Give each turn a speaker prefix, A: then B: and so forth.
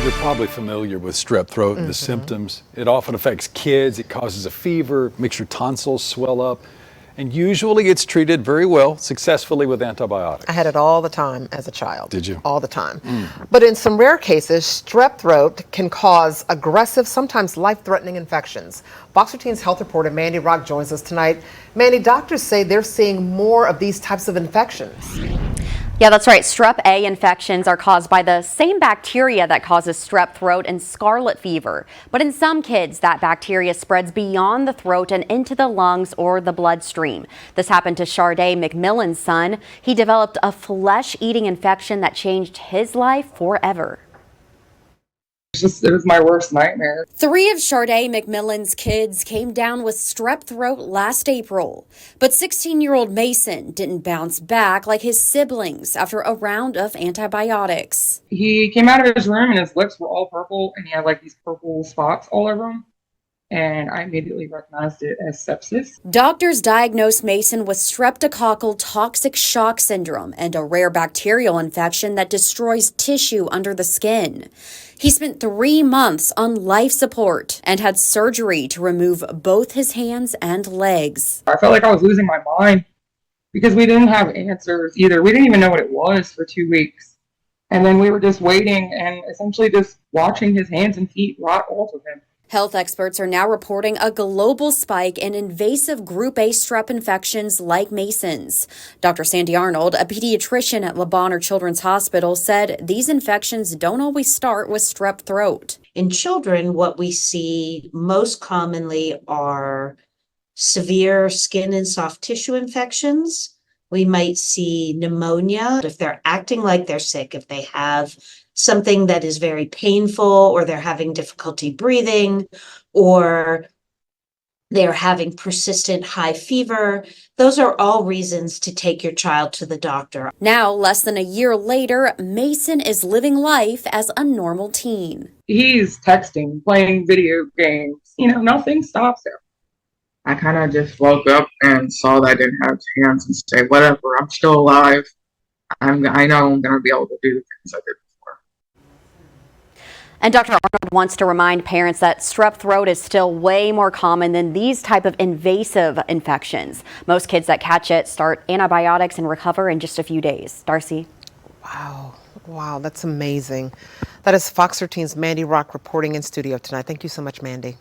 A: You're probably familiar with strep throat and the symptoms. It often affects kids. It causes a fever, makes your tonsils swell up, and usually it's treated very well, successfully with antibiotics.
B: I had it all the time as a child.
A: Did you?
B: All the time. But in some rare cases, strep throat can cause aggressive, sometimes life-threatening infections. FOX13's health reporter Mandy Rock joins us tonight. Mandy, doctors say they're seeing more of these types of infections.
C: Yeah, that's right. Strep A infections are caused by the same bacteria that causes strep throat and scarlet fever. But in some kids, that bacteria spreads beyond the throat and into the lungs or the bloodstream. This happened to Charde McMillan's son. He developed a flesh-eating infection that changed his life forever.
D: It was my worst nightmare.
C: 3 of Charde McMillan's kids came down with strep throat last April. But 16-year-old Mason didn't bounce back like his siblings after a round of antibiotics.
D: He came out of his room and his lips were all purple and he had like these purple spots all over him. And I immediately recognized it as sepsis.
C: Doctors diagnosed Mason with streptococcal toxic shock syndrome and a rare bacterial infection that destroys tissue under the skin. He spent 3 months on life support and had surgery to remove both his hands and legs.
D: I felt like I was losing my mind because we didn't have answers either. We didn't even know what it was for 2 weeks. And then we were just waiting and essentially just watching his hands and feet rot off of him.
C: Health experts are now reporting a global spike in invasive group A strep infections like Mason's. Dr. Sandy Arnold, a pediatrician at Le Bonheur Children's Hospital, said these infections don't always start with strep throat.
E: In children, what we see most commonly are severe skin and soft tissue infections. We might see pneumonia if they're acting like they're sick, if they have something that is very painful, or they're having difficulty breathing, or they're having persistent high fever. Those are all reasons to take your child to the doctor.
C: Now, less than a year later, Mason is living life as a normal teen.
D: He's texting, playing video games. Nothing stops him. I kind of just woke up and saw that I didn't have hands and say, whatever, I'm still alive. I know I'm going to be able to do the things I did before.
C: And Dr. Arnold wants to remind parents that strep throat is still way more common than these type of invasive infections. Most kids that catch it start antibiotics and recover in just a few days. Darcy?
B: Wow, that's amazing. That is FOX13's Mandy Rock reporting in studio tonight. Thank you so much, Mandy.